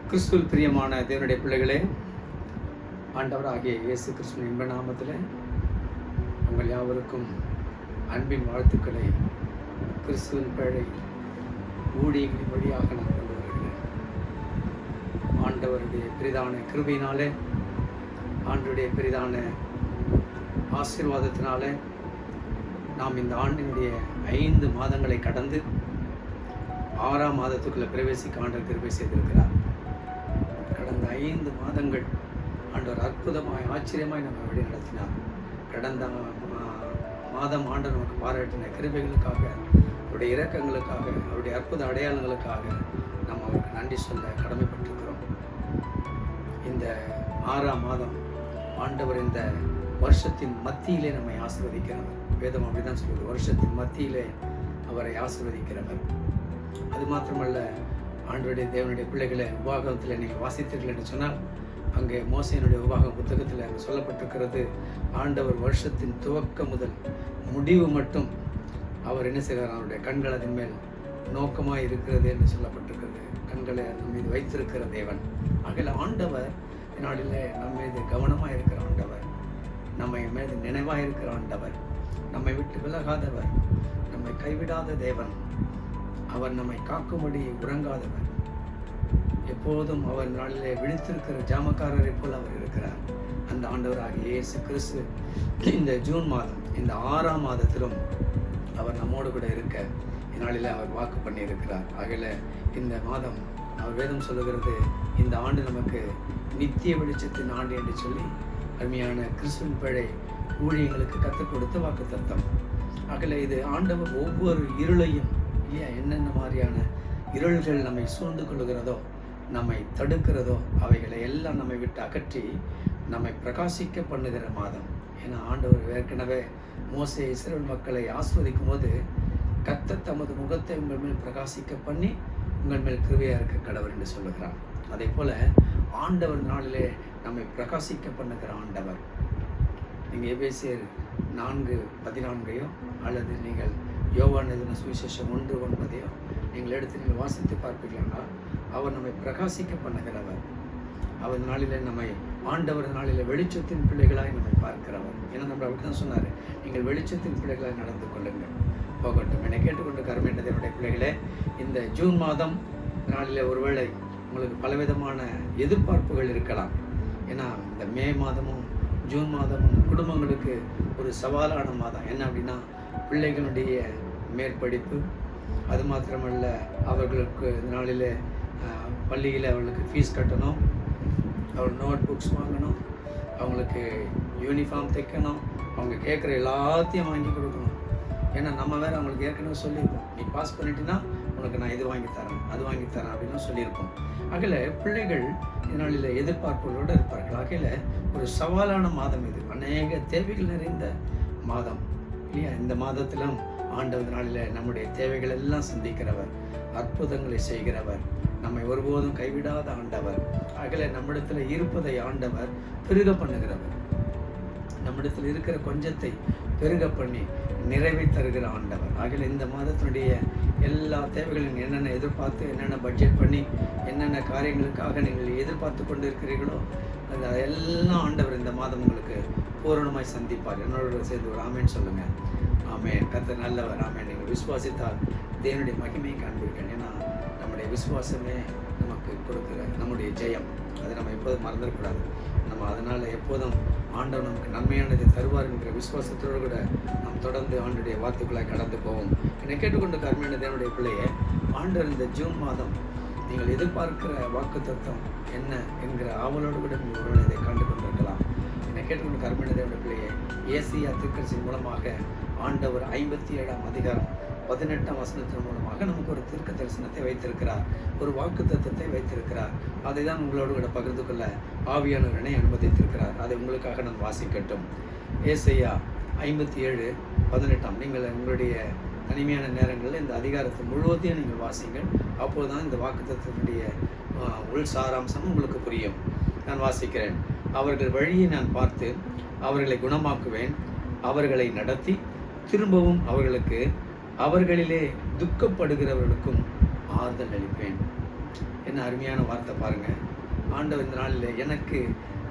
கிறிஸ்துவில் பிரியமான தேவனுடைய பிள்ளைகளே, ஆண்டவராகிய இயேசு கிறிஸ்துவின் இன்ப நாமத்தில் உங்கள் யாவருக்கும் அன்பின் வாழ்த்துக்களை கிறிஸ்துவின் பிழை ஊழியர்களின் வழியாக நான் கொண்டு வருகிறேன். ஆண்டவருடைய பெரிதான கிருபையினாலே, ஆண்டவருடைய பெரிதான ஆசீர்வாதத்தினாலே நாம் இந்த ஆண்டினுடைய 5 மாதங்களை கடந்து 6ஆம் மாதத்துக்குள்ளே பிரவேசிக்க ஆண்டவர் கிருபை செய்திருக்கிறார். கடந்த 5 மாதங்கள் ஆண்டவர் அற்புதமாய் ஆச்சரியமாய் நம்ம வழி நடத்தினார். கடந்த மாதம் ஆண்டவர் நமக்கு பாராட்டின கிருபைகளுக்காக, அவருடைய இரக்கங்களுக்காக, அவருடைய அற்புத அடையாளங்களுக்காக நாம் அவருக்கு நன்றி சொல்ல கடமைப்பட்டிருக்கிறோம். இந்த 6ஆம் மாதம் ஆண்டவர் இந்த வருஷத்தின் மத்தியிலே நம்மை ஆசீர்வதிக்கிறவர். வேதம் அப்படிதான் சொல்லுது, வருஷத்தின் மத்தியிலே அவரை ஆசீர்வதிக்கிறவர். அது மாத்திரமல்ல, ஆண்டவருடைய தேவனுடைய பிள்ளைகளை உபாகமத்தில் நீங்கள் வாசித்தீர்கள் என்று சொன்னால், அங்கே மோசேயினுடைய உபாகம் புத்தகத்தில் அங்கே சொல்லப்பட்டிருக்கிறது, ஆண்டவர் வருஷத்தின் துவக்கம் முதல் முடிவு மட்டும் அவர் என்ன செய்கிறார், அவருடைய கண்கள் அதன் மேல் நோக்கமாக இருக்கிறது என்று சொல்லப்பட்டிருக்கிறது. கண்களை நம்ம மீது வைத்திருக்கிற தேவன். ஆகையில் ஆண்டவர் நாளில் நம்ம மீது கவனமாக இருக்கிற ஆண்டவர், நம்மை மீது நினைவாக இருக்கிற ஆண்டவர், நம்மை விட்டு விலகாதவர், நம்மை கைவிடாத தேவன். அவர் நம்மை காக்கும்படி உறங்காதவர். எப்போதும் அவர் நாளிலே விழித்திருக்கிற ஜாமக்காரரை போல் அவர் இருக்கிறார். அந்த ஆண்டவராகிய இயேசு கிறிஸ்து இந்த ஜூன் மாதம், இந்த 6ஆம் மாதத்திலும் அவர் நம்மோடு கூட இருக்க இந்நாளில் அவர் வாக்கு பண்ணியிருக்கிறார். ஆகையில் இந்த மாதம் அவர் வேதம் சொல்லுகிறது, இந்த ஆண்டு நமக்கு நித்திய வெளிச்சத்தின் ஆண்டு என்று சொல்லி அருமையான கிறிஸ்துவின் பிழை ஊழியங்களுக்கு கற்றுக் கொடுத்த வாக்கு தத்தம். ஆகையில் இது ஆண்டவர் ஒவ்வொரு இருளையும், இல்லையா, என்னென்ன மாதிரியான இருள்கள் நம்மை சூழ்ந்து கொள்கிறதோ, நம்மை தடுக்கிறதோ, அவைகளை எல்லாம் நம்மை விட்டு அகற்றி நம்மை பிரகாசிக்க பண்ணுகிற மாதம். ஏன்னா ஆண்டவர் ஏற்கனவே மோசே இஸ்ரவேல் மக்களை ஆஸ்வதிக்கும் போது, கர்த்தர் தமது முகத்தை உங்கள் மேல் பிரகாசிக்க பண்ணி உங்கள் மேல் கிருபையாக இருக்க கடவுள் என்று சொல்லுகிறார். அதே போல ஆண்டவர் நாளிலே நம்மை பிரகாசிக்க பண்ணுகிற ஆண்டவர். நீங்கள் எபேசியர் 4:14 அல்லது நீங்கள் யோவான் எழுதின சுவிசேஷம் 1:9 நீங்கள் எடுத்து நீங்கள் வாசித்து பார்ப்பீர்களா, அவர் நம்மை பிரகாசிக்க பண்ணுகிறவர். அவர் நாளிலே நம்மை, ஆண்டவர் நாளிலே வெளிச்சத்தின் பிள்ளைகளாய் நம்மை பார்க்கிறவர். ஏன்னா நம்ம அப்படி தான் சொன்னார், நீங்கள் வெளிச்சத்தின் பிள்ளைகளாய் நடந்து கொள்ளுங்கள். போகட்டும். என்னை கேட்டுக்கொண்டு கருமையினது என்னுடைய பிள்ளைகளே, இந்த ஜூன் மாதம் நாளிலே ஒருவேளை உங்களுக்கு பலவிதமான எதிர்பார்ப்புகள் இருக்கலாம். ஏன்னா இந்த மே மாதமும் ஜூன் மாதமும் குடும்பங்களுக்கு ஒரு சவாலான மாதம். என்ன அப்படின்னா, பிள்ளைகளுடைய மேற்படிப்பு, அது மாத்திரமல்ல, அவர்களுக்கு நாளில் பள்ளியில் அவர்களுக்கு ஃபீஸ் கட்டணும், அவர் நோட் புக்ஸ் வாங்கணும், அவங்களுக்கு யூனிஃபார்ம் தைக்கணும், அவங்க கேட்குற எல்லாத்தையும் வாங்கி கொடுக்கணும். ஏன்னா நம்ம வேறு அவங்களுக்கு ஏற்கனவே சொல்லியிருக்கோம், நீ பாஸ் பண்ணிட்டீங்கன்னா உனக்கு நான் இது வாங்கித்தரேன், அது வாங்கித்தரேன் அப்படின்னு சொல்லியிருக்கோம். ஆகையில் பிள்ளைகள் இதனால எதிர்பார்ப்புகளோடு இருப்பார்கள். ஆகையில் ஒரு சவாலான மாதம் இது, அநேக தேவைகள் நிறைந்த மாதம், இல்லையா? இந்த மாதத்திலும் ஆண்டவர் நாளில் நம்முடைய தேவைகள் எல்லாம் சந்திக்கிறவர், அற்புதங்களை செய்கிறவர், நம்மை ஒருபோதும் கைவிடாத ஆண்டவர். ஆகையில் நம்மிடத்தில் இருப்பதை ஆண்டவர் பெருக பண்ணுகிறவர். நம்மிடத்தில் இருக்கிற கொஞ்சத்தை பெருக பண்ணி நிறைவை தருகிற ஆண்டவர். ஆகையில் இந்த மாதத்தினுடைய எல்லா தேவைகளையும் என்னென்ன எதிர்பார்த்து, என்னென்ன பட்ஜெட் பண்ணி, என்னென்ன காரியங்களுக்காக நீங்கள் எதிர்பார்த்து கொண்டு இருக்கிறீர்களோ, அதெல்லாம் ஆண்டவர் இந்த மாதம் உங்களுக்கு பூரணமாய் சந்திப்பார். என்னோட சேர்ந்து ஒரு ஆமேன்னு சொல்லுங்கள். ஆமேன். கர்த்தர் நல்லவர். ஆமேன். நீங்கள் விசுவாசித்தால் தேவனுடைய மகிமையை காண்பீர்கள். ஏன்னா நம்முடைய விசுவாசமே நமக்கு கொடுக்குற நம்முடைய ஜெயம். அதை நம்ம எப்போதும் மறந்துடக்கூடாது. நம்ம அதனால் எப்போதும் ஆண்டவர் நமக்கு நன்மையானதை தருவார் என்கிற விசுவாசத்தோடு கூட நாம் தொடர்ந்து ஆண்டுடைய வார்த்தைகளாக கடந்து போவோம். என்னை கேட்டுக்கொண்டு கருமையான தேவனுடைய பிள்ளையை, ஆண்டவர் இந்த ஜூன் மாதம் நீங்கள் எதிர்பார்க்கிற வாக்கு தத்துவம் என்ன என்கிற ஆவலோடு கூட நீங்கள் ஒருவரை இதை கண்டு கொண்டிருக்கலாம். என்னை கேட்டுக்கொண்டு கருமையான தேவனுடைய பிள்ளையை, ஏசாயா தீர்க்கதரிசியின் மூலமாக ஆண்டவர் 57ஆம் அதிகாரம் 18ஆம் வசனத்தின் மூலமாக நமக்கு ஒரு தீர்க்க தரிசனத்தை வைத்திருக்கிறார், ஒரு வாக்கு தத்துவத்தை வைத்திருக்கிறார். அதை தான் உங்களோடு கூட பகிர்ந்து கொள்ள ஆவியானவரனை அனுமதித்திருக்கிறார். அதை உங்களுக்காக நான் வாசிக்கட்டும். ஏசாயா 57:18. நீங்கள் உங்களுடைய தனிமையான நேரங்களில் இந்த அதிகாரத்தை முழுவதையும் நீங்கள் வாசிங்கள். அப்போது தான் இந்த வாக்கு தத்துவத்துடைய உள் சாராம்சம் உங்களுக்கு புரியும். நான் வாசிக்கிறேன். அவர்கள் வழியை நான் பார்த்து அவர்களை குணமாக்குவேன், அவர்களை நடத்தி திரும்பவும் அவர்களிலே துக்கப்படுகிறவர்களுக்கும் ஆறுதல் அளிப்பேன். என்ன அருமையான வார்த்தை பாருங்கள். ஆண்டவர் இந்த நாளில் எனக்கு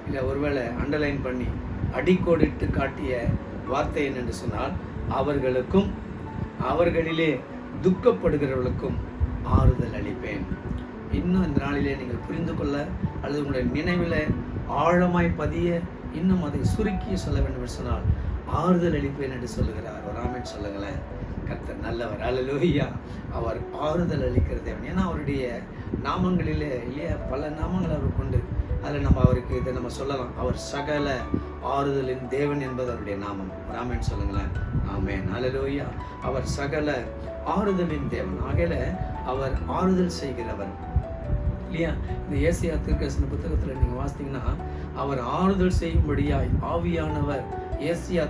இல்லை ஒருவேளை அண்டர்லைன் பண்ணி அடிக்கோடிட்டு காட்டிய வார்த்தை என்னென்று சொன்னால், அவர்களுக்கும் அவர்களிலே துக்கப்படுகிறவர்களுக்கும் ஆறுதல் அளிப்பேன். இன்னும் இந்த நாளிலே நீங்கள் புரிந்து கொள்ள அல்லது உங்களுடைய நினைவில் ஆழமாய் பதிய இன்னும் அதை சுருக்கி சொல்ல வேண்டும் என்று சொன்னால், ஆறுதல் அளிப்பேன் என்று சொல்லுகிறார். ஒரு ஆமென் சொல்லுங்களேன். கர்த்தர் நல்லவர். அல்லேலூயா. அவர் ஆறுதல் அளிக்கிற தேவன். ஏன்னா அவருடைய நாமங்களிலே இல்லையா பல நாமங்கள் அவர் கொண்டு, அதில் நம்ம அவருக்கு இதை நம்ம சொல்லலாம், அவர் சகல ஆறுதலின் தேவன் என்பது அவருடைய நாமம். ஒரு ஆமென் சொல்லுங்களேன். ஆமென். அல்லேலூயா. அவர் சகல ஆறுதலின் தேவன். ஆகையில அவர் ஆறுதல் செய்கிறவர் இல்லையா. இந்த ஏசாயா தீர்க்கதரிசன புத்தகத்தில் நீங்கள் வாசித்தீங்கன்னா, அவர் ஆறுதல் செய்யும்படியாய் ஆவியானவர் ஏசாயா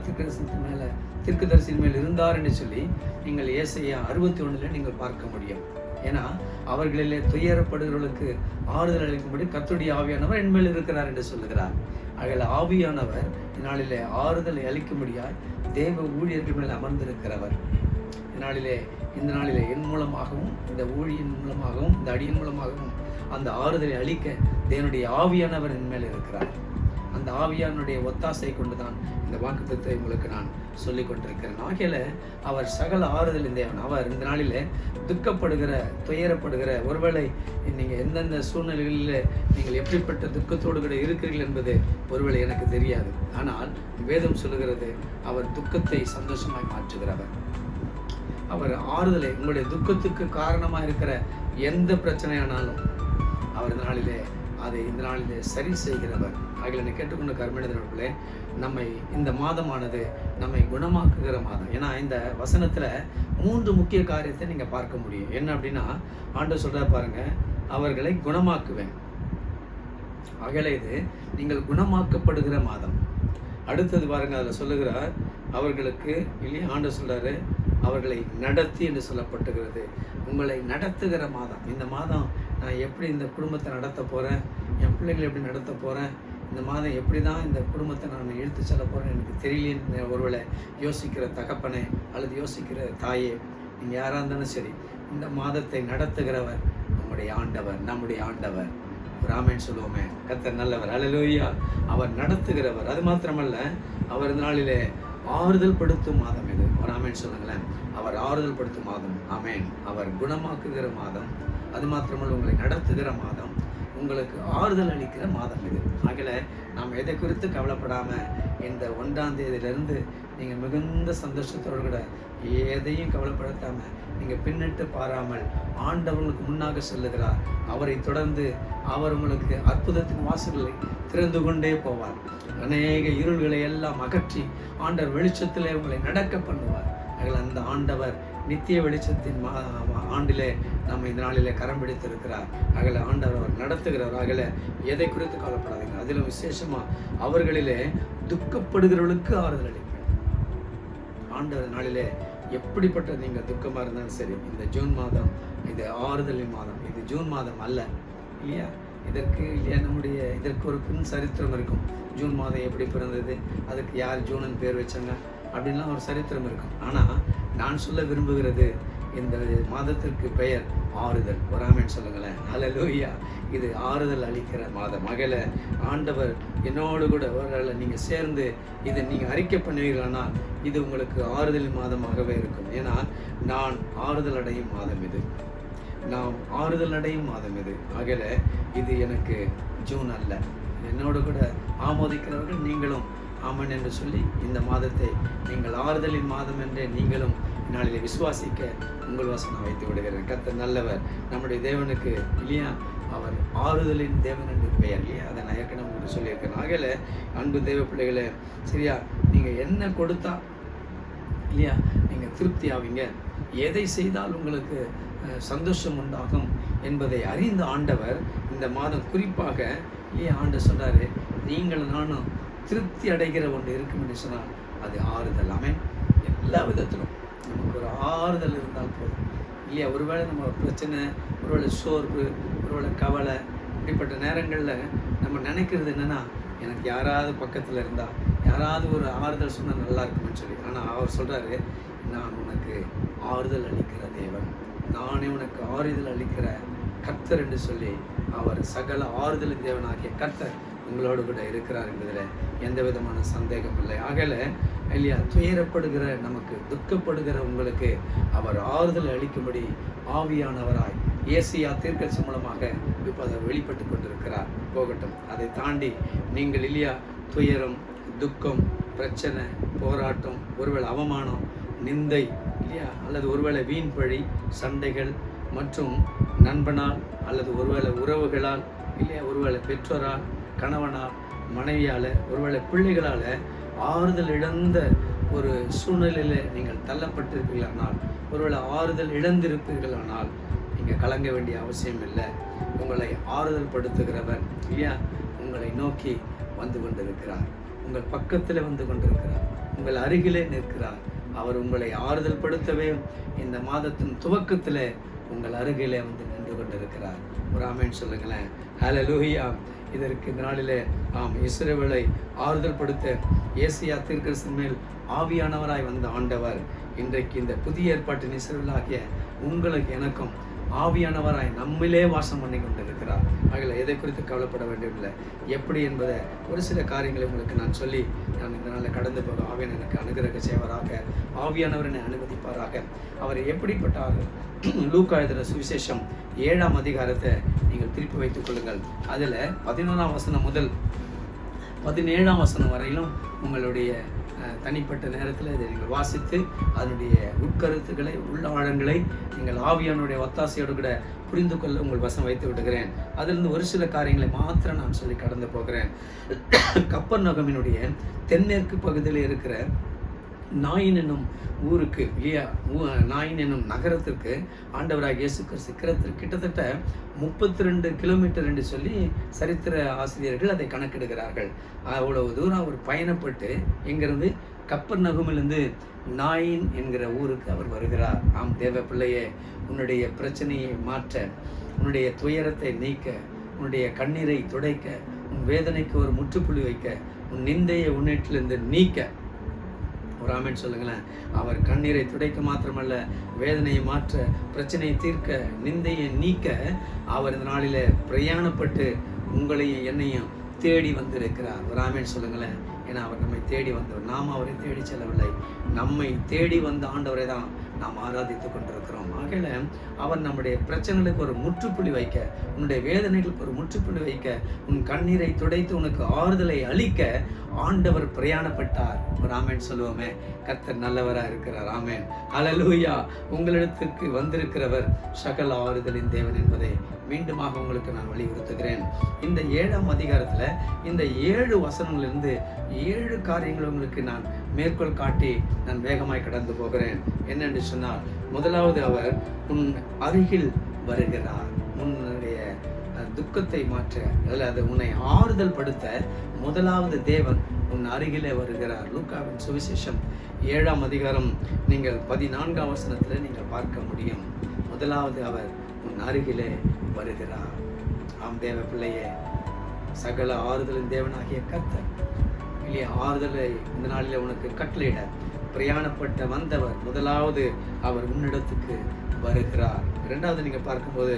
தீர்க்கதரிசியின் மேல் இருந்தார் என்று சொல்லி நீங்கள் ஏசாயா 61 நீங்கள் பார்க்க முடியும். ஏன்னா அவர்களிலே துயரப்படுகிறவர்களுக்கு ஆறுதல் அளிக்கும்படி கர்த்தருடைய ஆவியானவர் என்மேல் இருக்கிறார் என்று சொல்லுகிறார். ஆகையால் ஆவியானவர் இந்நாளிலே ஆறுதலை அளிக்கும்படியாய் தேவ ஊழியர்கள் மேல் அமர்ந்திருக்கிறவர். இந்த நாளிலே என் மூலமாகவும் இந்த ஊழியின் மூலமாகவும் இந்த அடியின் மூலமாகவும் அந்த ஆறுதலை அளிக்க தேவனுடைய ஆவியானவர் என் மேல் இருக்கிறார். அந்த ஆவியானுடைய ஒத்தாசை கொண்டுதான் இந்த வாக்குத்தத்தை உங்களுக்கு நான் சொல்லிக் கொண்டிருக்கிறேன். ஆகையில அவர் சகல ஆறுதலின் தேவன். அவர் இந்த நாளில் துக்கப்படுகிற துயரப்படுகிற, ஒருவேளை நீங்கள் எந்தெந்த சூழ்நிலைகளில் நீங்கள் எப்படிப்பட்ட துக்கத்தோடு கூட இருக்கிறீர்கள் என்பது ஒருவேளை எனக்கு தெரியாது. ஆனால் வேதம் சொல்லுகிறது, அவர் துக்கத்தை சந்தோஷமாய் மாற்றுகிறவர். அவர் ஆறுதலை, உங்களுடைய துக்கத்துக்கு காரணமாக இருக்கிற எந்த பிரச்சனையானாலும் அவர் இந்த நாளிலே சரி செய்கிறவர். ஆகிய என்னை கேட்டுக்கொண்ட கர்மனிதர்களே, நம்மை இந்த மாதமானது நம்மை குணமாக்குகிற மாதம். ஏன்னா இந்த வசனத்தில் 3 முக்கிய காரியத்தை நீங்கள் பார்க்க முடியும். என்ன அப்படின்னா, ஆண்டவர் சொல்கிறார் பாருங்க, அவர்களை குணமாக்குவேன். ஆகிய இது நீங்கள் குணமாக்கப்படுகிற மாதம். அடுத்தது பாருங்க, அதில் சொல்லுகிறார் அவர்களுக்கு இல்லையா, ஆண்டவர் சொல்கிறாரு அவர்களை நடத்தி என்று சொல்லப்பட்டுகிறது. உங்களை நடத்துகிற மாதம். இந்த மாதம் நான் எப்படி இந்த குடும்பத்தை நடத்த போகிறேன், என் பிள்ளைகளை எப்படி நடத்த போகிறேன், இந்த மாதம் எப்படி தான் இந்த குடும்பத்தை நான் இழுத்து செல்ல போகிறேன்னு எனக்கு தெரியலேன்னு ஒருவேளை யோசிக்கிற தகப்பனே அல்லது யோசிக்கிற தாயே, நீங்கள் யாராக இருந்தாலும் சரி, இந்த மாதத்தை நடத்துகிறவர் நம்முடைய ஆண்டவர். ராமன் சொல்லுவோமே, கர்த்தர் நல்லவர். அல்லேலூயா. அவர் நடத்துகிறவர். அது மாத்திரமல்ல, அவர் இந்த நாளிலே ஆறுதல் படுத்தும் மாதம் இது. ஒரு ஆமேன் சொல்லுங்களேன். அவர் ஆறுதல் படுத்தும் மாதம். ஆமேன். அவர் குணமாக்குகிற மாதம். அது மாத்திரமல்ல, உங்களை நடத்துகிற மாதம், உங்களுக்கு ஆறுதல் அளிக்கிற மாதம் இது. ஆகல நாம் எதை குறித்து கவலைப்படாமல் இந்த 1ஆம் தேதியிலிருந்து நீங்கள் மிகுந்த சந்தோஷத்தோடு கூட எதையும் கவலைப்படுத்தாமல் நீங்கள் பின்னிட்டு பாராமல் ஆண்டவர்களுக்கு முன்னாக செல்லுகிறார். அவரை தொடர்ந்து அவர் உங்களுக்கு அற்புதத்தின் வாசல்களை திறந்து கொண்டே போவார். அநேக இருள்களை எல்லாம் அகற்றி ஆண்டவர் வெளிச்சத்திலே உங்களை நடக்க பண்ணுவார். அந்த ஆண்டவர் நித்திய வெளிச்சத்தின் ஆண்டிலே நம்ம இந்த நாளிலே கரம் பிடித்திருக்கிறார். ஆண்டவர் அவர் நடத்துகிறவர். எதை குறித்து கவலைப்படாதீங்க. அதிலும் விசேஷமாக அவர்களிலே துக்கப்படுகிறவர்களுக்கு ஆறுதல் அளிப்பேன். ஆண்டவர் நாளிலே எப்படிப்பட்ட நீங்கள் துக்கமாக இருந்தாலும் சரி, இந்த ஜூன் மாதம் இது ஆறுதலின் மாதம். இது ஜூன் மாதம் அல்ல இல்லையா. இதற்கு ஒரு பின் சரித்திரம் இருக்கும். ஜூன் மாதம் எப்படி பிறந்தது, அதுக்கு யார் ஜூனன் பேர் வச்சாங்க அப்படின்லாம் ஒரு சரித்திரம் இருக்கும். ஆனால் நான் சொல்ல விரும்புகிறது, இந்த மாதத்திற்கு பெயர் ஆறுதல். வராமன்னு சொல்லுங்களேன். அல்லேலூயா. இது ஆறுதல் அளிக்கிற மாதம். ஆண்டவர் என்னோடு கூட ஒரு நீங்கள் சேர்ந்து இதை நீங்கள் அறிக்கை பண்ணுவீர்களானால் இது உங்களுக்கு ஆறுதல் மாதமாகவே இருக்கும். ஏன்னா நான் ஆறுதல் அடையும் மாதம் இது. நாம் ஆறுதல் அடையும் மாதம் இது. இது எனக்கு ஜூன் அல்ல. என்னோடு கூட ஆமோதிக்கிறவர்கள் நீங்களும் ஆமன் என்று சொல்லி இந்த மாதத்தை நீங்கள் ஆறுதலின் மாதம் என்றே நீங்களும் நாளிலே விசுவாசிக்க உங்கள் வசனம் வைத்து விடுகிறேன். கர்த்தர் நல்லவர். நம்முடைய தேவனுக்கு இல்லையா, அவர் ஆறுதலின் தேவன் என்று பெயர் இல்லையா. அதை நான் ஏற்கனவே உங்களுக்கு சொல்லியிருக்கேன். அன்பு தேவ பிள்ளைகளை, சரியா, நீங்கள் என்ன கொடுத்தா இல்லையா நீங்கள் திருப்தி ஆவீங்க, எதை செய்தால் உங்களுக்கு சந்தோஷம் உண்டாகும் என்பதை அறிந்த ஆண்டவர் இந்த மாதம் குறிப்பாக இல்லையா ஆண்டவர் சொல்கிறாரு, நீங்கள் நானும் திருப்தி அடைகிற ஒன்று இருக்கும் என்று சொன்னால் அது ஆறுதல். ஆமென். எல்லா விதத்திலும் நமக்கு ஒரு ஆறுதல் இருந்தால் போதும் இல்லையா. ஒருவேளை நம்ம பிரச்சனை, ஒருவேளை சோர்வு, ஒருவேளை கவலை, இப்படிப்பட்ட நேரங்களில் நம்ம நினைக்கிறது என்னென்னா, எனக்கு யாராவது பக்கத்தில் இருந்தால், யாராவது ஒரு ஆறுதல் சொன்னால் நல்லா இருக்குமென்னு சொல்லி. ஆனால் அவர் சொல்கிறாரு, நான் உனக்கு ஆறுதல் அளிக்கிற தேவன், நானே உனக்கு ஆறுதல் அளிக்கிற கர்த்தர் என்று சொல்லி அவர் சகல ஆறுதலின் தேவனாகிய கர்த்தர் உங்களோடு கூட இருக்கிறார் என்பதில் எந்த விதமான சந்தேகம் இல்லை. ஆகல இல்லையா, துயரப்படுகிற நமக்கு, துக்கப்படுகிற உங்களுக்கு அவர் ஆறுதல் அளிக்கும்படி ஆவியானவராய் ஏசியா தீர்க்கதரிசி மூலமாக இப்போது வெளிப்பட்டு கொண்டிருக்கிறார். போகட்டும். அதை தாண்டி நீங்கள் இல்லையா, துயரம், துக்கம், பிரச்சனை, போராட்டம், ஒருவேளை அவமானம், நிந்தை இல்லையா, அல்லது ஒருவேளை வீண் பழி, சண்டைகள் மற்றும் நண்பனால் அல்லது ஒருவேளை உறவுகளால் இல்லையா, ஒருவேளை பெற்றோரால், கணவனால், மனைவியால், ஒருவேளை பிள்ளைகளால் ஆறுதல் இழந்த ஒரு சூழ்நிலையில் நீங்கள் தள்ளப்பட்டிருப்பீர்களானால், ஒருவேளை ஆறுதல் இழந்திருப்பீர்களானால் நீங்கள் கலங்க வேண்டிய அவசியம் இல்லை. உங்களை ஆறுதல் படுத்துகிறவர் இல்லையா உங்களை நோக்கி வந்து கொண்டிருக்கிறார். உங்கள் பக்கத்தில் வந்து கொண்டிருக்கிறார். உங்கள் அருகிலே நிற்கிறார். அவர் உங்களை ஆறுதல் படுத்தவே இந்த மாதத்தின் துவக்கத்தில் உங்கள் அருகிலே வந்து நின்று கொண்டிருக்கிறார். ஒரு ஆமென் சொல்லுங்களேன். ஹல்லேலூயா. இதற்கு இந்த நாளிலே இஸ்ரவேலை ஆறுதல் படுத்த ஏசியா தீர்க்கதரிசியின் மேல் ஆவியானவராய் வந்த ஆண்டவர் இன்றைக்கு இந்த புதிய ஏற்பாட்டின் இஸ்ரவேலாகிய உங்களுக்கு எனக்கும் ஆவியானவராய் நம்மிலே வாசம் பண்ணி கொண்டிருக்கிறார். ஆகல எதை குறித்து கவலைப்பட வேண்டியதில்லை. எப்படி என்பதை ஒரு சில காரியங்களை உங்களுக்கு நான் சொல்லி நான் இந்த நாளில் கடந்து போக ஆவியான எனக்கு அனுகிரக செய்வராக, ஆவியானவர் என்னை அனுமதிப்பாராக. அவர் எப்படிப்பட்டார்? லூக்கா எழுதின சுவிசேஷம் 7ஆம் அதிகாரத்தை நீங்கள் திருப்பி வைத்துக் கொள்ளுங்கள். அதில் 11ஆம் வசனம் முதல் 17ஆம் வசனம் வரையிலும் உங்களுடைய தனிப்பட்ட நேரத்தில் இதை நீங்கள் வாசித்து அதனுடைய உட்கருத்துக்களை, உள்ளாழங்களை நீங்கள் ஆவியானுடைய ஒத்தாசையோடு கூட புரிந்து கொள்ள உங்கள் வசம் வைத்து விடுகிறேன். அதிலிருந்து ஒரு சில காரியங்களை மாத்திரம் நான் சொல்லி கடந்து போகிறேன். கப்பர்நகமினுடைய தென்மேற்கு பகுதியில் இருக்கிற நாயின் என்னும் ஊருக்கு இல்லையா, நாயின் என்னும் நகரத்திற்கு ஆண்டவராக இயேசு கிறிஸ்து கிட்டத்தட்ட 32 கிலோமீட்டர் என்று சொல்லி சரித்திர ஆசிரியர்கள் அதை கணக்கெடுக்கிறார்கள். அவ்வளவு தூரம் அவர் பயணப்பட்டு இங்கிருந்து கப்பர்நகமிலிருந்து நாயின் என்கிற ஊருக்கு அவர் வருகிறார். ஆம் தேவ பிள்ளையே, உன்னுடைய பிரச்சனையை மாற்ற, உன்னுடைய துயரத்தை நீக்க, உன்னுடைய கண்ணீரை துடைக்க, உன் வேதனைக்கு ஒரு முற்றுப்புள்ளி வைக்க, உன் நிந்தையை உன்னிட்டிலிருந்து நீக்க, ஒரு ஆமென் சொல்லுங்களேன். அவர் கண்ணீரை துடைக்க மாத்திரமல்ல, வேதனையை மாற்ற, பிரச்சனையை தீர்க்க, நிந்தையை நீக்க அவர் இந்த நாளில் பிரயாணப்பட்டு உங்களையும் என்னையும் தேடி வந்திருக்கிறார். ஒரு ஆமென் சொல்லுங்களேன். ஏன்னா அவர் நம்மை தேடி வந்தவர், நாம் அவரை தேடி செல்லவில்லை. நம்மை தேடி வந்த ஆண்டவரை தான் நாம் ஆராதித்து கொண்டிருக்கிறோம். ஆகையில அவர் நம்முடைய பிரச்சனைகளுக்கு ஒரு முற்றுப்புள்ளி வைக்க, உன்னுடைய வேதனைகளுக்கு ஒரு முற்றுப்புள்ளி வைக்க, உன் கண்ணீரை துடைத்து உனக்கு ஆறுதலை அளிக்க ஆண்டவர் பிரயாணப்பட்டார். ஒரு ஆமென் சொல்லுவோமே. கர்த்தர் நல்லவராக இருக்கிறார். ஆமென். ஹல்லேலூயா. உங்களிடத்துக்கு வந்திருக்கிறவர் சகல ஆறுதலின் தேவன் என்பதை மீண்டுமாக உங்களுக்கு நான் வலியுறுத்துகிறேன். இந்த 7ஆம் அதிகாரத்தில் இந்த 7 வசனங்களிலிருந்து 7 காரியங்கள் உங்களுக்கு நான் மேற்கோள் காட்டி நான் வேகமாய் கடந்து போகிறேன். என்னென்று சொன்னால், முதலாவது அவர் உன் அருகில் வருகிறார். உன்னுடைய துக்கத்தை மாற்ற அல்லது உன்னை ஆறுதல் படுத்த முதலாவது தேவன் உன் அருகிலே வருகிறார். லூக்காவின் சுவிசேஷம் 7ஆம் அதிகாரம் நீங்கள் 14ஆம் வசனத்தில் நீங்கள் பார்க்க முடியும். முதலாவது அவர் உன் அருகிலே வருகிறார். ஆம் தேவ பிள்ளையே, சகல ஆறுதலின் தேவனாகிய கர்த்தர் இல்லையா ஆறுதலை இந்த நாளில் உனக்கு கட்டளையிட பிரயாணப்பட்ட வந்தவர் முதலாவது அவர் உன்னிடத்துக்கு வருகிறார். இரண்டாவது நீங்கள் பார்க்கும்போது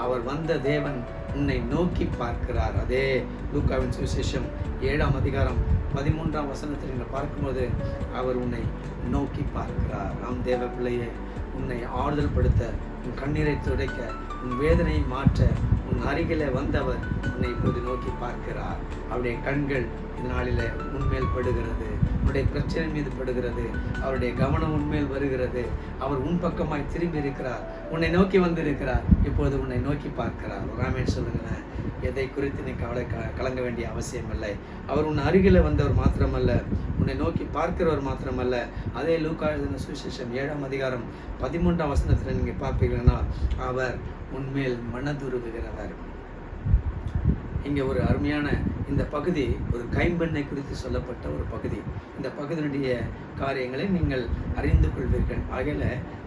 அவர் வந்த தேவன் உன்னை நோக்கி பார்க்கிறார். அதே லூக்காவின் சுவிசேஷம் 7ஆம் அதிகாரம் 13ஆம் வசனத்தில் நீங்கள் பார்க்கும்போது அவர் உன்னை நோக்கி பார்க்கிறார். ஆம் தேவ பிள்ளையே, உன்னை ஆறுதல் படுத்த, உன் கண்ணீரை துடைக்க, உன் வேதனையை மாற்ற உன் அருகிலே வந்தவர் உன்னை இப்போது நோக்கி பார்க்கிறார். அவருடைய கண்கள் இதனாலில் உன்மேல் படுகிறது, உன்னுடைய பிரச்சனை மீது படுகிறது, அவருடைய கவனம் உன்மேல் வருகிறது. அவர் உன் பக்கமாய் திரும்பி இருக்கிறார், உன்னை நோக்கி வந்திருக்கிறார், இப்போது உன்னை நோக்கி பார்க்கிறார். ஒரு ஆமென் சொல்லுங்களேன். எதை குறித்து நீ கலங்க வேண்டிய அவசியம் இல்லை. அவர் உன் அருகில் வந்தவர் மாத்திரமல்ல, உன்னை நோக்கி பார்க்கிறவர் மாத்திரமல்ல. அதே லூக்கா எழுதின சுவிசேஷம் 7ஆம் அதிகாரம் 13ஆம் வசனத்தில் நீங்கள் பார்ப்பீங்கன்னா அவர் உன்மேல் மனதுருகுகிறவர். இங்கே ஒரு அருமையான இந்த பகுதி ஒரு கைம்பெண்ணை குறித்து சொல்லப்பட்ட ஒரு பகுதி. இந்த பகுதியினுடைய காரியங்களை நீங்கள் அறிந்து கொள்வீர்கள். ஆகையில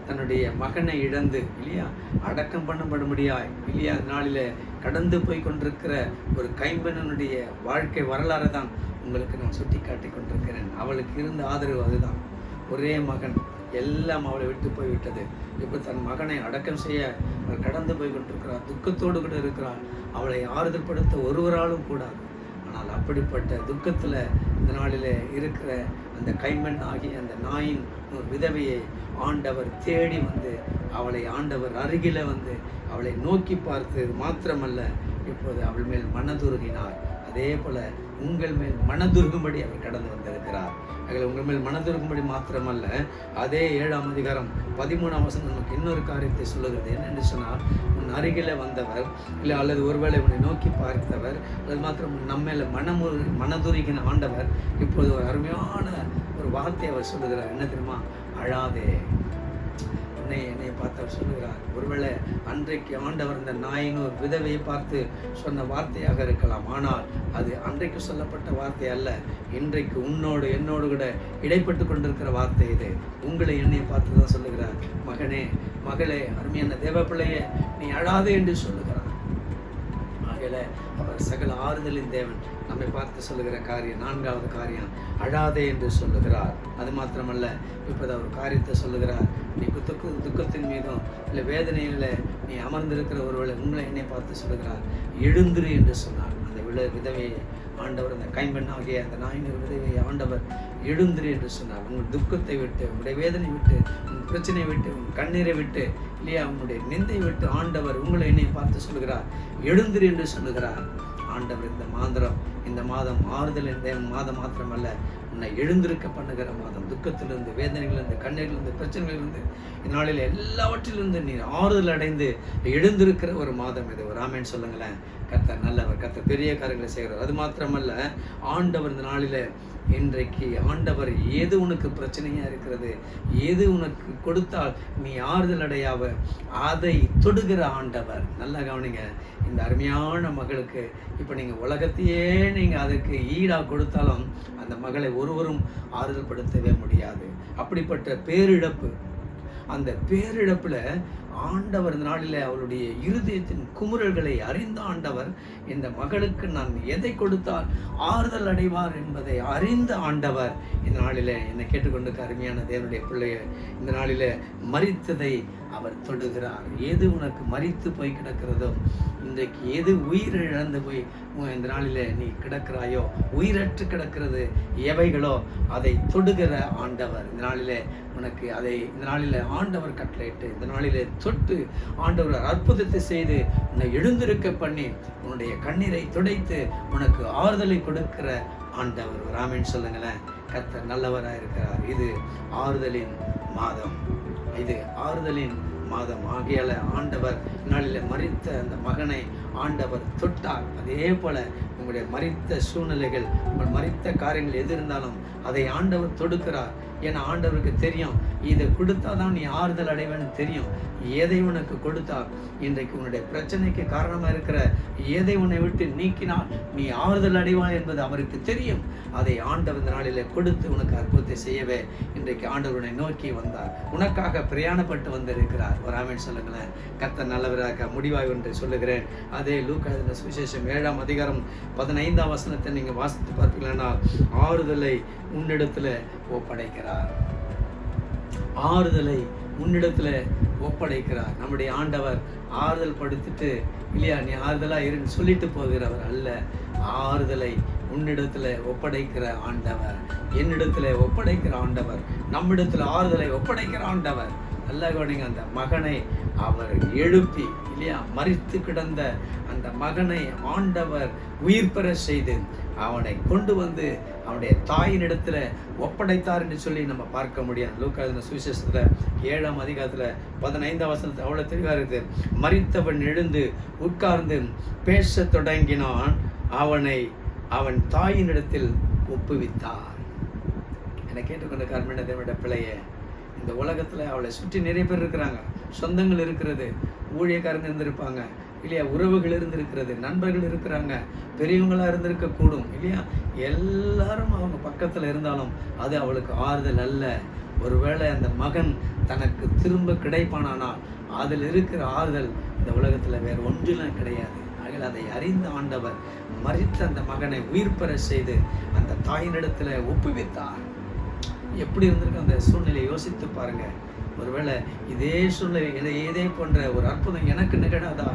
தன்னுடைய மகனை இழந்து இல்லையா அடக்கம் பண்ணப்படும்படியாய் இல்லையா நாளில் கடந்து போய் கொண்டிருக்கிற ஒரு கைம்பெண்ணனுடைய வாழ்க்கை வரலாறு தான் உங்களுக்கு நான் சுட்டி காட்டி கொண்டிருக்கிறேன். அவளுக்கு இருந்த ஆதரவு அதுதான். ஒரே மகன், எல்லாம் அவளை விட்டு போய்விட்டது. இப்போ தன் மகனை அடக்கம் செய்ய அவள் கடந்து போய் கொண்டிருக்கிறாள். துக்கத்தோடு கூட இருக்கிறாள். அவளை ஆறுதல் படுத்த ஒருவராலும் கூடாது. ஆனால் அப்படிப்பட்ட துக்கத்தில் இந்த நாளில் இருக்கிற அந்த கைம்பெண் ஆகிய அந்த நாயின் ஒரு விதவையை ஆண்டவர் தேடி வந்து அவளை ஆண்டவர் அருகில வந்து அவளை நோக்கி பார்த்து மாத்திரமல்ல, இப்போது அவள் மேல் மனதுருகினார். அதே போல உங்கள் மேல் மனதுருகும்படி அவர் கடந்து வந்திருக்கிறார். அதில் உங்கள் மேல் மனதுருகும்படி மாத்திரமல்ல, அதே 7ஆம் அதிகாரம் 13ஆம் வசனம் நமக்கு இன்னொரு காரியத்தை சொல்லுகிறது. என்னென்னு சொன்னால், உன் அருகில வந்தவர் இல்லை அல்லது ஒருவேளை உன்னை நோக்கி பார்த்தவர் அல்லது மாத்திரம் நம்மேல மனதுருகின ஆண்டவர் இப்போது ஒரு அருமையான ஒரு வார்த்தை அவர் சொல்லுகிறார். என்ன தெரியுமா? அழாதே. என்னை பார்த்து அவர் சொல்லுகிறார். ஒருவேளை அன்றைக்கு ஆண்டவர் இந்த நாயின் ஒரு விதவையை பார்த்து சொன்ன வார்த்தையாக இருக்கலாம். ஆனால் அது அன்றைக்கு சொல்லப்பட்ட வார்த்தை அல்ல. இன்றைக்கு உன்னோடு என்னோடு கூட இடைப்பட்டு கொண்டிருக்கிற வார்த்தை இது. உங்களை என்னை பார்த்து தான் சொல்லுகிறார். மகனே, மகளே, அருமையான தேவ பிள்ளையே, நீ அழாதே என்று சொல்லுகிறார். ஆகல அவர் சகல ஆறுதலின் தேவன். நம்மை பார்த்து சொல்லுகிற காரியம் 4வது காரியம், அழாதே என்று சொல்லுகிறார். அது மாத்திரமல்ல, இப்போது அவர் காரியத்தை சொல்லுகிறார். நீ துக்கத்தின் மீதும் இல்லை வேதனையில் நீ அமர்ந்திருக்கிற ஒருவேளை உங்களை என்னை பார்த்து சொல்லுகிறார், எழுந்திரு என்று சொன்னார். அந்த விதவையை ஆண்டவர், அந்த கைம்பெண் ஆகிய அந்த நாயினர் விதவையை ஆண்டவர் எழுந்திரு என்று சொன்னார். உங்கள் துக்கத்தை விட்டு, உங்களுடைய வேதனை விட்டு, உங்கள் பிரச்சனையை விட்டு, உங்கள் கண்ணீரை விட்டு, இல்லையா உங்களுடைய நிந்தை விட்டு ஆண்டவர் உங்களை என்னை பார்த்து சொல்லுகிறார், எழுந்திரு என்று சொல்லுகிறார். ஆண்டவர் இந்த மாதம் ஆறுதல் என்ற மாதம் மாத்திரமல்ல, உன்னை எழுந்திருக்க பண்ணுகிற மாதம். துக்கத்திலிருந்து, வேதனைகளிலிருந்து, கண்ணீரிலிருந்து, பிரச்சனைகளிலிருந்து, இந்நாளில் எல்லாவற்றிலிருந்து நீ ஆறுதல் அடைந்து எழுந்திருக்கிற ஒரு மாதம் இது. ஒரு ஆமேன் சொல்லுங்களேன். கர்த்தர் நல்லவர், கர்த்தர் பெரிய காரியங்களை செய்கிறார். அது மாத்திரமல்ல, ஆண்டவர் இந்த நாளில் இன்றைக்கு ஆண்டவர் எது உனக்கு பிரச்சனையாக இருக்கிறது, எது உனக்கு கொடுத்தால் நீ ஆறுதல் அடையாவ, அதை தொடுகிற ஆண்டவர். நல்லா கவனிங்க. இந்த அருமையான மகளுக்கு இப்போ நீங்கள் உலகத்தையே நீங்கள் அதுக்கு ஈடாக கொடுத்தாலும் அந்த மகளை ஒருவரும் ஆறுதல் படுத்தவே முடியாது. அப்படிப்பட்ட பேரிழப்பு. அந்த பேரிழப்பில் ஆண்டவர் இந்த நாளில் அவளுடைய இருதயத்தின் குமுறல்களை அறிந்த ஆண்டவர், இந்த மகளுக்கு நான் எதை கொடுத்தால் ஆறுதல் அடைவார் என்பதை அறிந்த ஆண்டவர் இந்த நாளில் என்னை கேட்டுக்கொண்டு அருமையான தேவனுடைய பிள்ளைய, இந்த நாளில் மரித்ததை அவர் தொடுகிறார். எது உனக்கு மரித்து போய் கிடக்கிறதோ, இன்றைக்கு எது உயிரிழந்து போய் இந்த நாளில் நீ கிடக்கிறாயோ, உயிரற்று கிடக்கிறது எவைகளோ அதை தொடுகிற ஆண்டவர் இந்த நாளில் உனக்கு அதை இந்த நாளில் ஆண்டவர் கட்டளையிட்டு இந்த நாளில் தொட்டு ஆண்டவர் அற்புதத்தை செய்து உன்னை எழுந்திருக்க பண்ணி உன்னுடைய கண்ணீரை துடைத்து உனக்கு ஆறுதலை கொடுக்கிற ஆண்டவர். ராமன் சொல்லுங்களேன். கர்த்தர் நல்லவராக இருக்கிறார். இது ஆறுதலின் மாதம். இது ஆறுதலின் மாதம். ஆகையால ஆண்டவர் நாளில் மரித்த அந்த மகனை ஆண்டவர் தொட்டார். அதே போல உங்களுடைய மரித்த சூழ்நிலைகள், உங்கள் மரித்த காரியங்கள் எது இருந்தாலும் அதை ஆண்டவர் தொடுக்கிறார். ஏன்னா ஆண்டவருக்கு தெரியும், இதை கொடுத்தாதான் நீ ஆறுதல் அடைவேன்னு தெரியும். எதை உனக்கு கொடுத்தா, இன்றைக்கு உன்னுடைய பிரச்சனைக்கு காரணமாக இருக்கிற எதை உன்னை விட்டு நீக்கினால் நீ ஆறுதல் அடைவாய் என்பது அவருக்கு தெரியும். அதை ஆண்டவர் இந்த நாளில் கொடுத்து உனக்கு அற்புதத்தை செய்யவே இன்றைக்கு ஆண்டவர் உன்னை நோக்கி வந்தார். உனக்காக பிரயாணப்பட்டு வந்திருக்கிறார். ஒரு ஆமென் சொல்லுங்களேன். கர்த்தர் நல்லவராக முடிவாய் ஒன்றை சொல்லுகிறேன். அதே லூக்கா எழுதின சுவிசேஷம் 7ஆம் அதிகாரம் 15ஆம் வசனத்தை நீங்கள் வாசித்து பார்ப்பீங்கன்னா, ஆறுதலை உன்னிடத்தில் ஒப்படைக்கிறார். ஆறுதலை உன்னிடத்துல ஒப்படைக்கிறார். நம்முடைய ஆண்டவர் ஆறுதல் படுத்திட்டு இல்லையா நீ ஆறுதலா இருன்னு சொல்லிட்டு போகிறவர் அல்ல. ஆறுதலை உன்னிடத்துல ஒப்படைக்கிற ஆண்டவர், என்னிடத்துல ஒப்படைக்கிற ஆண்டவர், நம்மிடத்துல ஆறுதலை ஒப்படைக்கிற ஆண்டவர். நல்லா கவனிங்க. அந்த மகனை அவர் எழுப்பி இல்லையா மரித்து கிடந்த அந்த மகனை ஆண்டவர் உயிர் பெற செய்து அவனை கொண்டு வந்து அவனுடைய தாயின் இடத்துல ஒப்படைத்தார் என்று சொல்லி நம்ம பார்க்க முடியும். லூக்கா எழுதின சுவிசேஷத்தில் 7ஆம் அதிகாரத்தில் 15ஆம் வசனத்தில் அவ்வளோ தெளிவாக இருக்குது. மரித்தவன் எழுந்து உட்கார்ந்து பேச தொடங்கினான். அவன் தாயின் இடத்தில் ஒப்புவித்தார். என்னை கேட்டுக்கொண்ட கர்மண்ட தேவனுடைய பிள்ளையே, இந்த உலகத்தில் அவளை சுற்றி நிறைய பேர் இருக்கிறாங்க. சொந்தங்கள் இருக்கிறது, ஊழியக்காரங்க இருந்திருப்பாங்க இல்லையா, உறவுகள் இருந்திருக்கிறது, நண்பர்கள் இருக்கிறாங்க, பெரியவங்களாக இருந்திருக்கக்கூடும் இல்லையா. எல்லாரும் அவங்க பக்கத்தில் இருந்தாலும் அது அவளுக்கு ஆறுதல் அல்ல. ஒருவேளை அந்த மகன் தனக்கு திரும்ப கிடைப்பானால் அதில் இருக்கிற ஆறுதல் இந்த உலகத்தில் வேறு ஒன்றிலும் கிடையாது. ஆகிய அதை அறிந்த ஆண்டவர் மரித்த அந்த மகனை உயிர் பெற செய்து அந்த தாயினிடத்தில் ஒப்புவித்தார். எப்படி இருந்திருக்கு அந்த சூழ்நிலையை யோசித்து பாருங்க. ஒருவேளை இதே சூழ்நிலை இதே போன்ற ஒரு அற்புதம் எனக்கு நிகழாதா,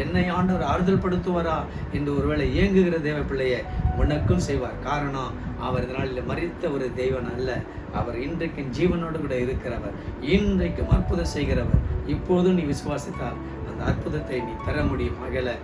என்னை ஆண்டவர் ஆறுதல் படுத்துவாரா என்று ஒருவேளை ஏங்குகிற தேவ பிள்ளையை உனக்கும் செய்வார். காரணம், அவர் இதனால மரித்த ஒரு தெய்வன் அல்ல, அவர் இன்றைக்கும் ஜீவனோடு கூட இருக்கிறவர், இன்றைக்கும் அற்புதம் செய்கிறவர். இப்போதும் நீ விசுவாசித்தால் அந்த அற்புதத்தை நீ பெற முடியும். மகளை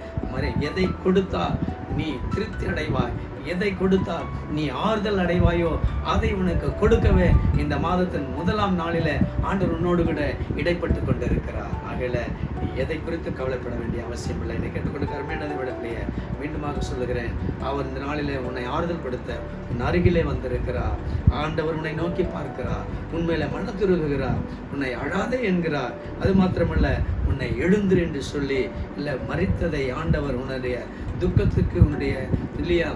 எதை கொடுத்தால் நீ திருப்தி அடைவாய், எதை கொடுத்தால் நீ ஆறுதல் அடைவாயோ அதை உனக்கு கொடுக்கவே இந்த மாதத்தின் 1ஆம் நாளில ஆண்டவர் உன்னோடு கூட இடைப்பட்டு கொண்டிருக்கிறார். ஆகல நீ எதை குறித்து கவலைப்பட வேண்டிய அவசியம் இல்லை. என்னை கேட்டுக்கொண்டு அருமையானதை விடலையே மீண்டுமாக சொல்லுகிறேன், அவர் இந்த நாளிலே உன்னை ஆறுதல் படுத்த உன் அருகிலே வந்திருக்கிறார். ஆண்டவர் உன்னை நோக்கி பார்க்கிறார், உண்மையில மனதுருகுகிறார், உன்னை அழாதே என்கிறார். அது மாத்திரமல்ல, உன்னை எழுந்திரு என்று சொல்லி இல்லை மரித்ததை ஆண்டவர் உன்னுடைய துக்கத்துக்கு உன்னுடைய இல்லையா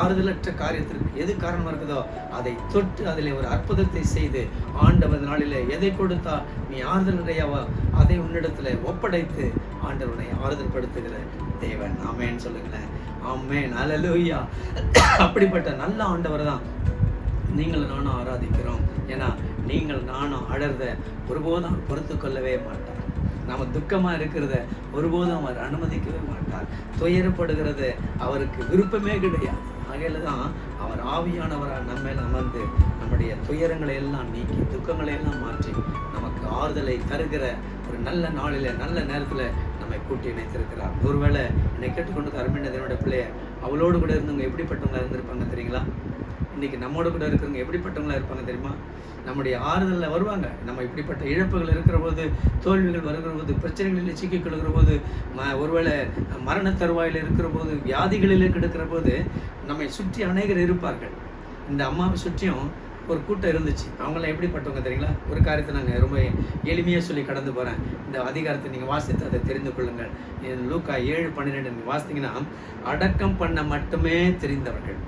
ஆறுதலற்ற காரியத்திற்கு எது காரணமாக இருக்குதோ அதை தொட்டு அதில் ஒரு அற்புதத்தை செய்து ஆண்டவர் நாளில் எதை கொடுத்தா நீ ஆறுதல் அடையவா அதை உன்னிடத்துல ஒப்படைத்து ஆண்டவனை ஆறுதல் படுத்துகிற தேவன். ஆமேன்னு சொல்லுங்களேன். ஆமேன், அல்லேலூயா. அப்படிப்பட்ட நல்ல ஆண்டவர் தான் நீங்கள் நானும் ஆராதிக்கிறோம். ஏன்னா நீங்கள் நானும் அழறத ஒருபோதும் பொறுத்து கொள்ளவே மாட்டார். நம்ம துக்கமாக இருக்கிறத ஒருபோதும் அவர் அனுமதிக்கவே மாட்டார். துயரப்படுகிறத அவருக்கு விருப்பமே கிடையாது. ஆகையில தான் அவர் ஆவியானவராக நம்ம மேல் அமர்ந்து நம்முடைய துயரங்களை எல்லாம் நீக்கி துக்கங்களை எல்லாம் மாற்றி நமக்கு ஆறுதலை தருகிற ஒரு நல்ல நாளில் நல்ல நேரத்தில் நம்மை கூட்டி இணைத்திருக்கிறார். ஒருவேளை என்னை கேட்டுக்கொண்டு அருமையினதனோட பிள்ளைய அவளோடு கூட இருந்தவங்க எப்படிப்பட்டவங்களா இருந்திருப்பாங்க தெரியுங்களா? இன்னைக்கு நம்மோடு கூட இருக்கிறவங்க எப்படிப்பட்டவங்களா இருப்பாங்க தெரியுமா? நம்முடைய ஆறுதலில் வருவாங்க. நம்ம இப்படிப்பட்ட இழப்புகள் இருக்கிற போது, தோல்விகள் வருகிற போது, பிரச்சனைகளில் சிக்கிக்கொள்கிற போது, ஒருவேளை மரண தருவாயில் இருக்கிற போது, வியாதிகளிலே கிடக்கிற போது நம்மை சுற்றி அநேகர் இருப்பார்கள். இந்த அம்மாவை சுற்றியும் ஒரு கூட்டம் இருந்துச்சு. அவங்களாம் எப்படிப்பட்டவங்க தெரியுங்களா? ஒரு காரியத்தை நாங்கள் ரொம்ப எளிமையாக சொல்லி கடந்து போகிறேன். இந்த அதிகாரத்தை நீங்கள் வாசித்து அதை தெரிந்து கொள்ளுங்கள். லூக்கா 7:12 நீங்கள் வாசித்தீங்கன்னா, அடக்கம் பண்ண மட்டுமே தெரிந்தவர்கள்.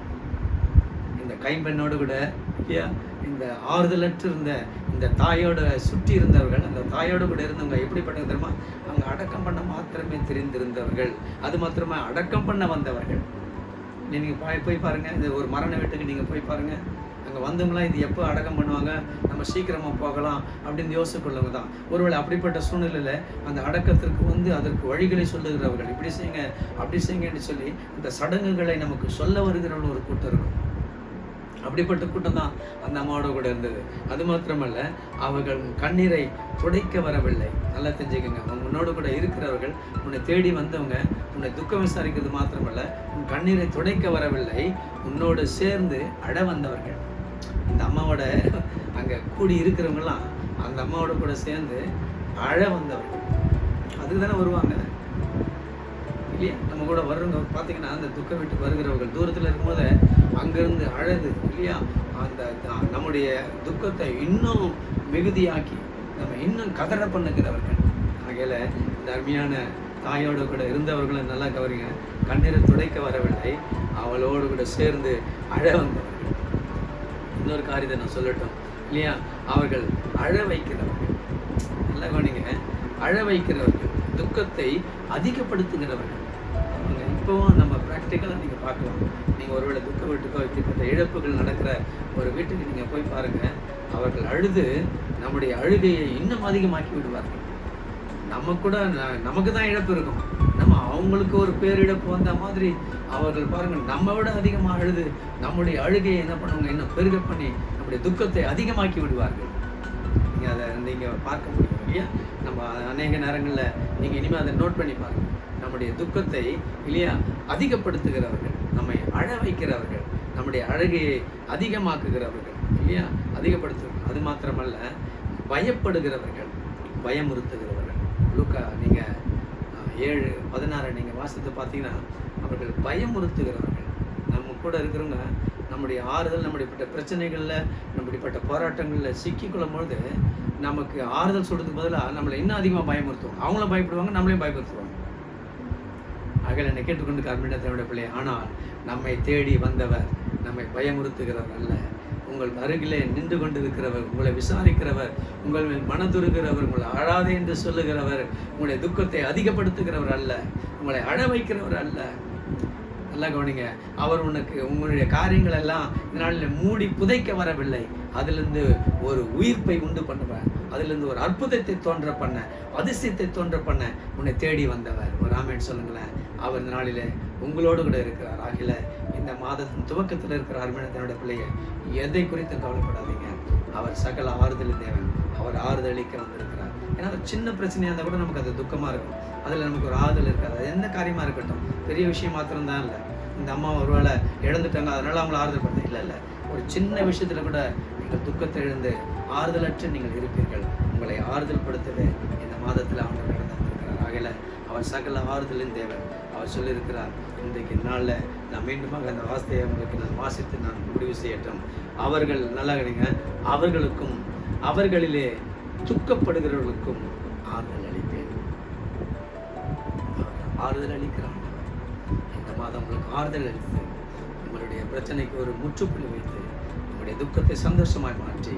இந்த கைம்பெண்ணோடு கூட இந்த ஆறுதலற்று இருந்த இந்த தாயோட சுற்றி இருந்தவர்கள், அந்த தாயோடு கூட இருந்தவங்க எப்படிப்பட்டவங்க தெரியுமா? அவங்க அடக்கம் பண்ண மாத்திரமே தெரிந்திருந்தவர்கள். அது மாத்திரமே அடக்கம் பண்ண வந்தவர்கள். நீங்கள் போய் பாருங்கள், இந்த ஒரு மரண வீட்டுக்கு நீங்கள் போய் பாருங்கள், அங்கே வந்தவங்களாம் இது எப்போ அடக்கம் பண்ணுவாங்க, நம்ம சீக்கிரமாக போகலாம் அப்படின்னு யோசிக்கொள்ளவங்க தான். ஒருவேளை அப்படிப்பட்ட சூழ்நிலையில் அந்த அடக்கத்திற்கு வந்து அதற்கு வழிகளை சொல்லுகிறவர்கள், இப்படி செய்யுங்க அப்படி செய்யுங்கன்னு சொல்லி இந்த சடங்குகளை நமக்கு சொல்ல வருகிறவர்கள் ஒரு கூட்டம் இருக்கும். அப்படிப்பட்ட கூட்டம் தான் அந்த அம்மாவோட கூட இருந்தது. அது மாத்திரமல்ல, அவர்கள் கண்ணீரை துடைக்க வரவில்லை. நல்லா தெரிஞ்சுக்கங்க, அவங்க உன்னோடு கூட இருக்கிறவர்கள், உன்னை தேடி வந்தவங்க, உன்னை துக்கம் விசாரிக்கிறது மாத்திரமல்ல, உன் கண்ணீரை துடைக்க வரவில்லை, உன்னோடு சேர்ந்து அழ வந்தவர்கள். இந்த அம்மாவோட அங்கே கூடி இருக்கிறவங்கலாம் அந்த அம்மாவோட கூட சேர்ந்து அழ வந்தவர்கள். அதுக்கு தானே வருவாங்க இல்லையா? நம்ம கூட வர்றவங்க பார்த்தீங்கன்னா, அந்த துக்க வீட்டுக்கு வருகிறவர்கள் தூரத்தில் இருக்கும்போது அங்கேருந்து அழகு இல்லையா, அந்த நம்முடைய துக்கத்தை இன்னும் மிகுதியாக்கி நம்ம இன்னும் கதற பண்ணுகிறவர்கள். ஆகையில இந்த அருமையான தாயோடு கூட இருந்தவர்களும் நல்லா கவரிங்க, கண்ணீரை துடைக்க வரவில்லை, அவளோடு கூட சேர்ந்து அழ வந்தவர்கள். இன்னொரு காரியத்தை நான் சொல்லட்டும் இல்லையா, அவர்கள் அழ வைக்கிறவர்கள். நல்லா கவனிங்க, அழ வைக்கிறவர்கள், துக்கத்தை அதிகப்படுத்துகிறவர்கள். அவங்க இப்போவும் நம்ம ப்ராக்டிக்கலாக நீங்கள் பார்க்கலாம். நீங்கள் ஒருவேளை துக்க வீட்டுக்கோ இப்படிப்பட்ட இழப்புகள் நடக்கிற ஒரு வீட்டுக்கு நீங்கள் போய் பாருங்கள், அவர்கள் அழுது நம்முடைய அழுகையை இன்னும் அதிகமாக்கி விடுவார்கள். நமக்கு தான் இழப்பு இருக்கும், நம்ம அவங்களுக்கு ஒரு பேரிழப்பு வந்த மாதிரி அவர்கள் பாருங்கள் நம்ம விட அதிகமாக அழுது நம்முடைய அழுகையை என்ன பண்ணுவாங்க, இன்னும் பெருக பண்ணி நம்முடைய துக்கத்தை அதிகமாக்கி விடுவார்கள். நீங்கள் அதை நீங்கள் பார்க்க முடியும் இல்லையா? நம்ம அநேக நேரங்களில் நீங்கள் இனிமேல் அதை நோட் பண்ணி பாருங்கள். நம்முடைய துக்கத்தை இல்லையா அதிகப்படுத்துகிறவர்கள், நம்மை அழ வைக்கிறவர்கள், நம்முடைய அழுகையை அதிகமாக்குகிறவர்கள் இல்லையா, அதிகப்படுத்துகிறவர்கள். அது மாத்திரமல்ல, பயப்படுகிறவர்கள், பயமுறுத்துகிறவர்கள். லூக்கா நீங்கள் 7:16 நீங்கள் வாசித்து பார்த்தீங்கன்னா, அவர்கள் பயமுறுத்துகிறவர்கள். நம்ம கூட இருக்கிறவங்க நம்முடைய ஆறுதல், நம்முடையப்பட்ட பிரச்சனைகளில், நம்முடையப்பட்ட போராட்டங்களில் சிக்கிக்கொள்ளும் பொழுது நமக்கு ஆறுதல் சொல்றதுக்கு பதிலாக நம்மளை இன்னும் அதிகமாக பயமுறுத்துவோம். அவங்களும் பயப்படுவாங்க, நம்மளையும் பயமுறுத்துவாங்க. ஆகல என்னை கேட்டுக்கொண்டு கர்மிடத்தோட பிள்ளை, ஆனால் நம்மை தேடி வந்தவர் நம்மை பயமுறுத்துகிறவர் அல்ல. உங்கள் அருகிலே நின்று கொண்டிருக்கிறவர், உங்களை விசாரிக்கிறவர், உங்கள் மேல் மனதுருகிறவர், உங்களை அழாதே என்று சொல்லுகிறவர், உங்களுடைய துக்கத்தை அதிகப்படுத்துகிறவர் அல்ல, உங்களை அழ வைக்கிறவர் அல்ல. நல்லா கவனிங்க, அவர் உங்களுடைய காரியங்கள் எல்லாம் இதனால மூடி புதைக்க வரவில்லை, அதிலிருந்து ஒரு உயிர்ப்பை உண்டு பண்ணுவார், அதிலிருந்து ஒரு அற்புதத்தை தோன்ற பண்ண, அதிசயத்தை தோன்ற பண்ண உன்னை தேடி வந்தவர். ஒரு ஆமென் சொல்லுங்களேன். அவர் இந்த நாளிலே உங்களோடு கூட இருக்கிறார். ஆகில இந்த மாதத்தின் துவக்கத்தில் இருக்கிற அருமையான தன்னுடைய பிள்ளைய எதை குறித்தும் கவலைப்படாதீங்க. அவர் சகல ஆறுதலின் தேவன். அவர் ஆறுதல் அளிக்க வந்திருக்கிறார். ஏன்னா ஒரு சின்ன பிரச்சனையாக இருந்தால் கூட நமக்கு அது துக்கமாக இருக்கும், அதில் நமக்கு ஒரு ஆறுதல் இருக்காது. அது எந்த காரியமாக இருக்கட்டும், பெரிய விஷயம் மாத்திரம்தான் இல்லை. இந்த அம்மா ஒருவேளை இழந்துட்டாங்க அதனால அவங்கள ஆறுதல் படுத்த இல்லை. ஒரு சின்ன விஷயத்தில் கூட நீங்கள் துக்கத்தை எழுந்து ஆறுதலற்று நீங்கள் இருப்பீர்கள். உங்களை ஆறுதல் படுத்தவே இந்த மாதத்தில் அவங்க கடந்து வந்திருக்கிறார். ஆகல அவர் சகல ஆறுதலின் தேவன். அவர் சொல்லியிருக்கிறார். இன்றைக்கு நாளில் நான் மீண்டுமாக அந்த வார்த்தையை உங்களுக்கு நான் வாசித்து நான் முடிவு செய்யட்டும். அவர்கள் நல்லா கிடைங்க, அவர்களுக்கும் அவர்களிலே துக்கப்படுகிறவர்களுக்கும் ஆறுதல் அளிப்பேன். ஆறுதல் அளிக்கிறான். இந்த மாதம் உங்களுக்கு ஆறுதல் அளித்து உங்களுடைய பிரச்சனைக்கு ஒரு முற்றுப்புள்ளி வைத்து உங்களுடைய துக்கத்தை சந்தோஷமாய் மாற்றி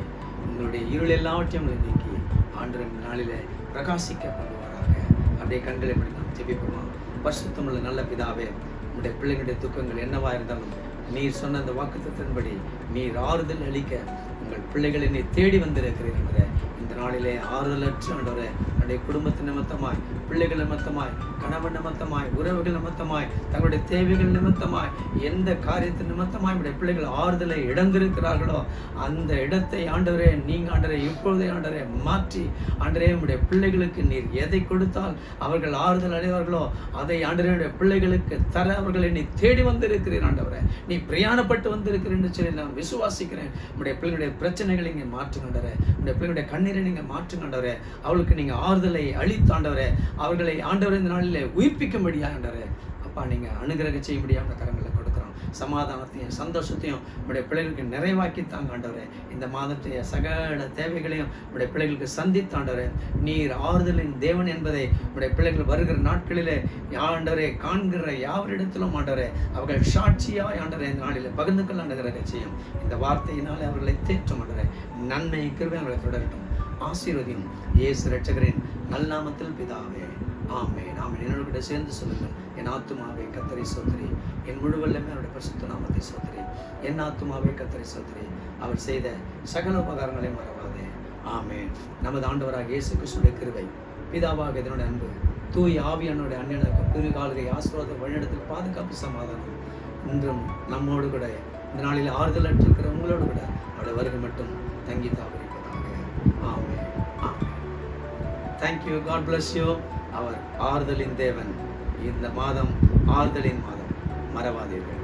உங்களுடைய இருள் எல்லாவற்றையும் நீக்கி ஆண்டவரின் நாளிலே பிரகாசிக்க பண்ணுவாராக. அப்படியே கண்களை மணி நாம் ஜெபிப்போமா? பரிசுத்தமுள்ள நல்ல பிதாவே, உங்களுடைய பிள்ளைகளுடைய துக்கங்கள் என்னவா இருந்தாலும் நீர் சொன்ன அந்த வாக்குத்தத்தின்படி நீர் ஆறுதல் அளிக்க உங்கள் பிள்ளைகளை நீ தேடி வந்திருக்கிறீர் என்ற இந்த நாளிலே ஆறுதலற்ற ஆண்டவரே, நம்முடைய குடும்பத்தின் நிமித்தமாய், பிள்ளைகள் நிமித்தமாய், கணவன் நிமித்தமாய், உறவுகள் நிமித்தமாய், தங்களுடைய தேவைகள் நிமித்தமாய், எந்த காரியத்தின் நிமித்தமாய் நம்முடைய பிள்ளைகள் ஆறுதலை இழந்திருக்கிறார்களோ அந்த இடத்தை ஆண்டவரே நீங்க ஆண்டவரே இப்பொழுதே ஆண்டவரே மாற்றி ஆண்டவரே நம்முடைய பிள்ளைகளுக்கு நீர் எதை கொடுத்தால் அவர்கள் ஆறுதல் அடைவார்களோ அதை ஆண்டவருடைய பிள்ளைகளுக்கு தர அவர்களை நீ தேடி வந்திருக்கிறீர் ஆண்டவரே. நீ பிரயாணப்பட்டு வந்திருக்கிறேன்னு சொல்லி நான் விசுவாசிக்கிறேன். நம்முடைய பிள்ளைகளுடைய பிரச்சனைகளை நீங்க மாற்றுங்கண்டவரே, நம்முடைய பிள்ளைகளுடைய கண்ணீரை நீங்க மாற்றுங்கண்டவரே, அவளுக்கு நீங்க ஆறுதலை அளித்தாண்டவரே, அவர்களை ஆண்டவர் இந்த நாளிலே உயிர்ப்பிக்கும்படியா ஆண்டவரே அப்பா நீங்க அனுகிரகம் செய்யும்படியாக கரங்களை கொடுக்குறோம். சமாதானத்தையும் சந்தோஷத்தையும் நம்முடைய பிள்ளைகளுக்கு நிறைவாக்கி தாங்க ஆண்டவரே. இந்த மாதத்தைய சகல தேவைகளையும் நம்முடைய பிள்ளைகளுக்கு சந்தித்தாண்டவரே. நீர் ஆறுதலின் தேவன் என்பதை நம்முடைய பிள்ளைகள் வருகிற நாட்களிலே ஆண்டவரே காண்கிற யாவரிடத்திலும் ஆண்டவரே அவர்கள் சாட்சியாய் ஆண்டவரே இந்த நாளிலே பகிர்ந்து கொள்ள அனுகிரகம் செய்யும். இந்த வார்த்தையினாலே அவர்களை தேற்றும் ஆண்டவரே. நன்மை கிருபை அவர்களை தொடரட்டும். ஆசீர்வதியும் இயேசு இரட்சகரின் நல்நாமத்தில் பிதாவே, ஆமென். ஆமென். என்னோட கூட சேர்ந்து சொல்லுங்கள். என் ஆத்துமாவே கர்த்தரை ஸ்தோத்திரி, என் முழு வல்லமை அவருடைய பரிசுத்த நாமத்தை ஸ்தோத்திரி. என் ஆத்துமாவே கர்த்தரை ஸ்தோத்திரி, அவர் செய்த சகல உபகாரங்களை மறவாதே. ஆமென். நமது ஆண்டவராக இயேசு கிறிஸ்துவின் கிருபை, பிதாவாக இதனுடைய அன்பு, தூய் ஆவியானுடைய அந்நியனுக்கு திருகாலுகை ஆசீர்வாத வழிநடத்தில் பாதுகாப்பு சமாதானம் இன்றும் நம்மோடு கூட இந்த நாளில் ஆறுதல் அற்றிருக்கிற உங்களோடு கூட அவருடைய வருகை மட்டும் தங்கி தாவரிப்பதாக. Amen. Amen. Thank you. God bless you. அவர் ஆறுதலின் தேவன். இந்த மாதம் ஆறுதலின் மாதம், மறவாதீர்கள்.